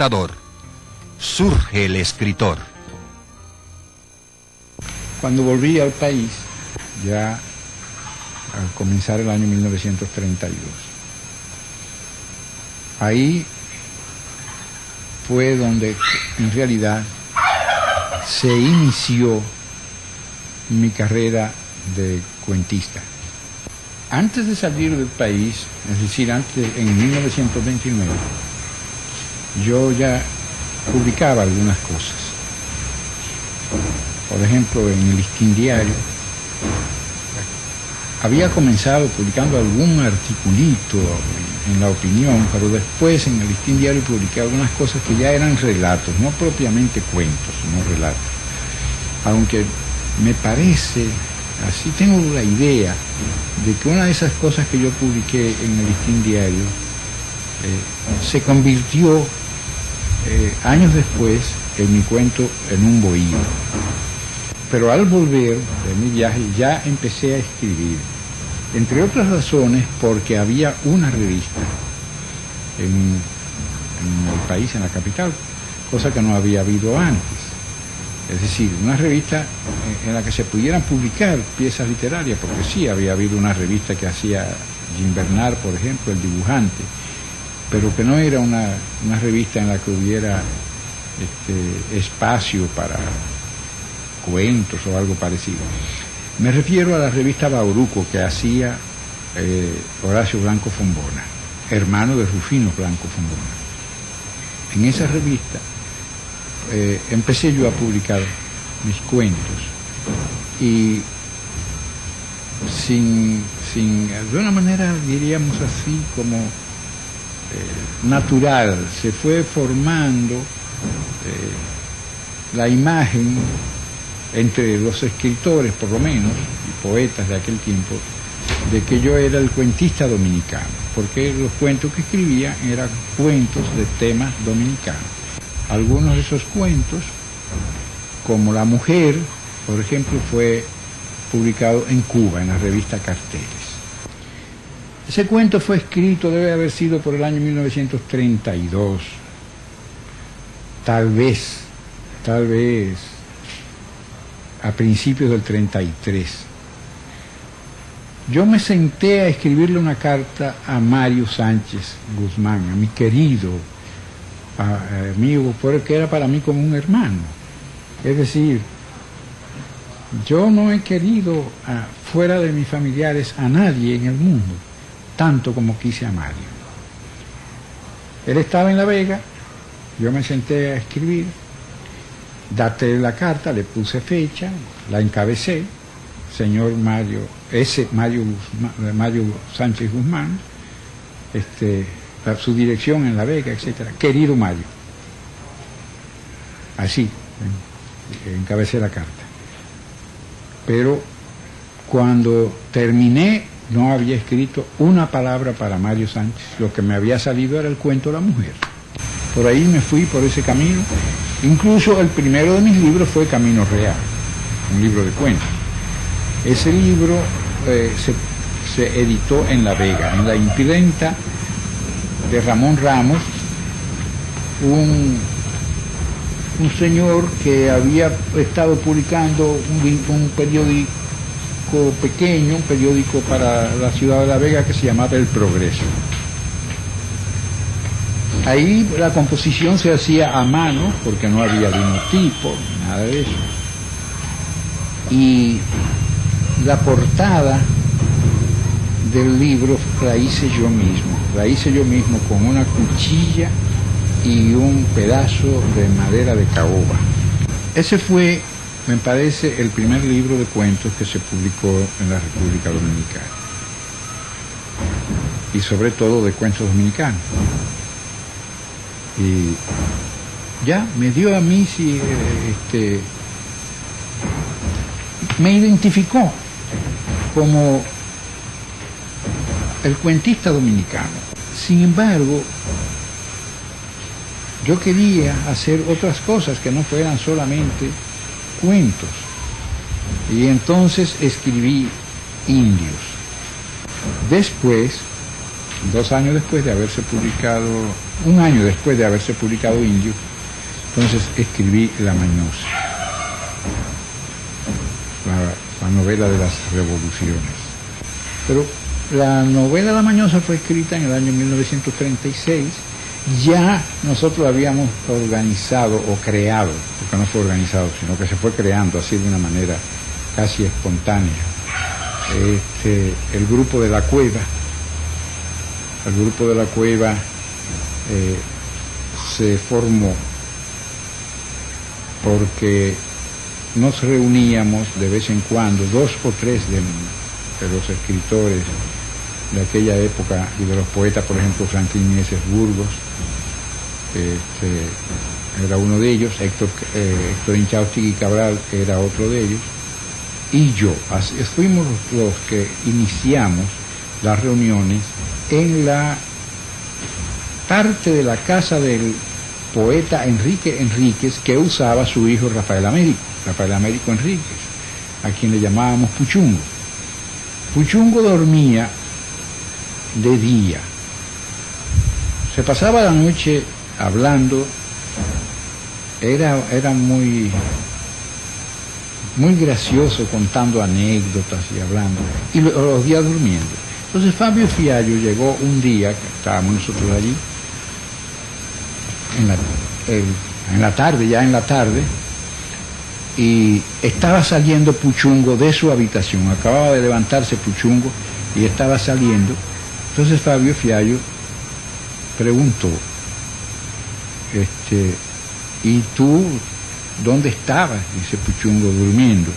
espectador. Surge el escritor. Cuando volví al país, ya al comenzar el año 1932, ahí fue donde en realidad se inició mi carrera de cuentista. Antes de salir del país, es decir, en 1929, yo ya publicaba algunas cosas. Por ejemplo, en el Listín Diario, había comenzado publicando algún articulito en La Opinión, pero después en el Listín Diario publiqué algunas cosas que ya eran relatos, no propiamente cuentos, sino relatos. Aunque me parece, así tengo la idea, de que una de esas cosas que yo publiqué en el Listín Diario se convirtió años después en mi cuento En un bohío. Pero al volver de mi viaje ya empecé a escribir, entre otras razones porque había una revista en el país, en la capital, cosa que no había habido antes. Es decir, una revista en la que se pudieran publicar piezas literarias, porque sí había habido una revista que hacía Jim Bernard, por ejemplo, el dibujante, pero que no era una revista en la que hubiera espacio para cuentos o algo parecido. Me refiero a la revista Bauruco que hacía Horacio Blanco Fombona, hermano de Rufino Blanco Fombona. En esa revista empecé yo a publicar mis cuentos y de una manera, diríamos así, como natural, se fue formando la imagen entre los escritores, por lo menos, y poetas de aquel tiempo, de que yo era el cuentista dominicano, porque los cuentos que escribía eran cuentos de temas dominicanos. Algunos de esos cuentos, como La Mujer, por ejemplo, fue publicado en Cuba, en la revista Carteles. Ese cuento fue escrito, debe haber sido por el año 1932, tal vez, a principios del 33. Yo me senté a escribirle una carta a Mario Sánchez Guzmán, a mi querido amigo, porque era para mí como un hermano. Es decir, yo no he querido fuera de mis familiares a nadie en el mundo, tanto como quise a Mario. Él estaba en La Vega, yo me senté a escribir, daté la carta, le puse fecha, la encabecé, señor Mario Sánchez Guzmán, su dirección en La Vega, etcétera, querido Mario. Así encabecé la carta. Pero cuando terminé no había escrito una palabra para Mario Sánchez, lo que me había salido era el cuento La Mujer. Por ahí me fui por ese camino. Incluso el primero de mis libros fue Camino Real, un libro de cuentos. Ese libro se editó en La Vega, en la imprenta de Ramón Ramos, un señor que había estado publicando un periódico pequeño, un periódico para la ciudad de La Vega que se llamaba El Progreso. Ahí la composición se hacía a mano, porque no había linotipo, nada de eso. Y la portada del libro la hice yo mismo con una cuchilla y un pedazo de madera de caoba. Ese fue, me parece, el primer libro de cuentos que se publicó en la República Dominicana. Y sobre todo de cuentos dominicanos. Y ya me dio a mí, me identificó como el cuentista dominicano. Sin embargo, yo quería hacer otras cosas que no fueran solamente cuentos. Y entonces escribí Indios. Después 2 años después de haberse publicado, 1 año después de haberse publicado Indio, entonces escribí La Mañosa, la novela de las revoluciones. Pero la novela La Mañosa fue escrita en el año 1936, ya nosotros habíamos organizado o creado, porque no fue organizado, sino que se fue creando así de una manera casi espontánea, el grupo de la Cueva. El grupo de la Cueva se formó porque nos reuníamos de vez en cuando, 2 o 3 de los escritores de aquella época y de los poetas, por ejemplo, Franklin Mieses Burgos, era uno de ellos, Héctor Inchausti Cabral era otro de ellos, y yo. Así, fuimos los que iniciamos las reuniones en la parte de la casa del poeta Enrique Enríquez, que usaba su hijo Rafael Américo Enríquez, a quien le llamábamos Puchungo. Puchungo dormía de día, se pasaba la noche hablando, era muy gracioso contando anécdotas y hablando, y los días durmiendo. Entonces Fabio Fiallo llegó un día, que estábamos nosotros allí, en la tarde, y estaba saliendo Puchungo de su habitación, acababa de levantarse Puchungo y estaba saliendo. Entonces Fabio Fiallo preguntó, ¿y tú dónde estabas? Dice Puchungo, durmiendo.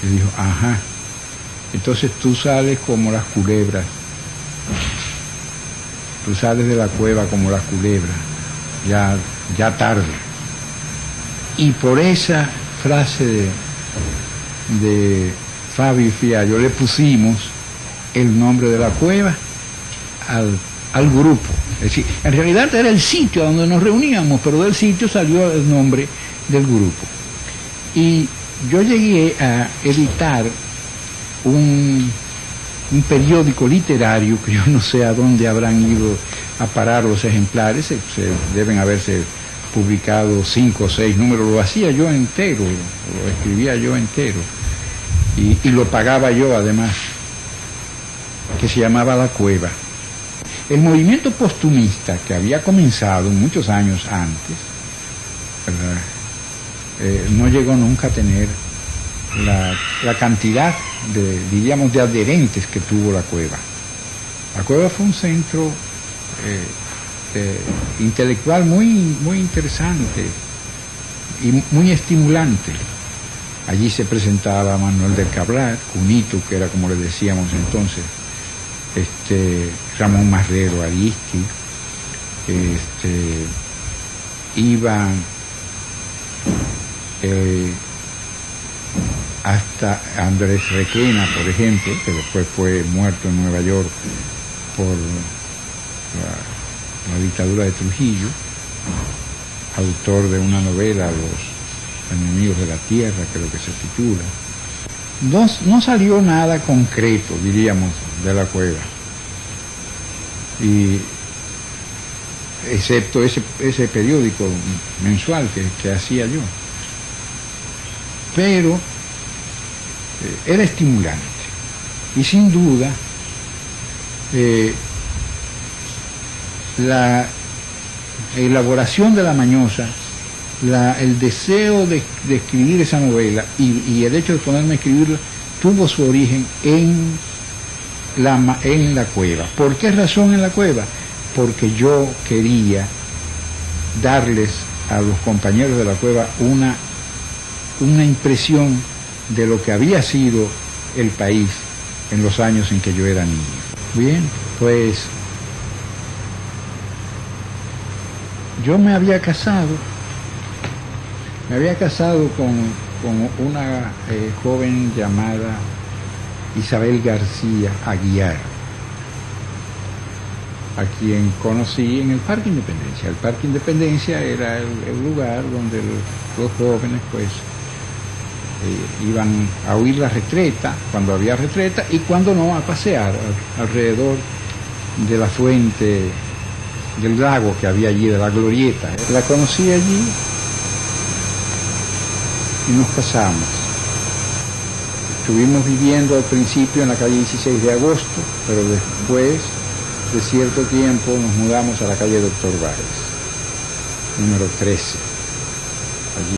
Le dijo, ajá, entonces tú sales como las culebras, tú sales de la cueva como las culebras, ya tarde. Y por esa frase de Fabio Fiallo le pusimos el nombre de la cueva al grupo. Es decir, en realidad era el sitio donde nos reuníamos, pero del sitio salió el nombre del grupo. Y yo llegué a editar un periódico literario, que yo no sé a dónde habrán ido a parar los ejemplares, se deben haberse publicado 5 o 6 números, lo hacía yo entero, lo escribía yo entero, y lo pagaba yo además, que se llamaba La Cueva. El movimiento postumista, que había comenzado muchos años antes, no llegó nunca a tener la cantidad de adherentes que tuvo La Cueva. La Cueva fue un centro intelectual muy interesante y muy estimulante. Allí se presentaba Manuel del Cabral, Cunito, que era como le decíamos entonces, Ramón Marrero Aristi, iban hasta Andrés Requena, por ejemplo, que después fue muerto en Nueva York por la dictadura de Trujillo, autor de una novela, Los Enemigos de la Tierra, creo que se titula. No salió nada concreto, diríamos, de La Cueva, y excepto ese periódico mensual que hacía yo, pero era estimulante, y sin duda la elaboración de La Mañosa, el deseo de escribir esa novela y el hecho de ponerme a escribirla tuvo su origen en la Cueva. ¿Por qué razón en La Cueva? Porque yo quería darles a los compañeros de La Cueva una impresión de lo que había sido el país en los años en que yo era niño. Bien, pues yo me había casado con una joven llamada Isabel García Aguiar, a quien conocí en el Parque Independencia. El Parque Independencia era el lugar donde los jóvenes pues Iban a oír la retreta, cuando había retreta, y cuando no, a pasear alrededor de la fuente del lago que había allí, de la glorieta. La conocí allí y nos casamos. Estuvimos viviendo al principio en la calle 16 de agosto, pero después de cierto tiempo nos mudamos a la calle Doctor Báez, número 13.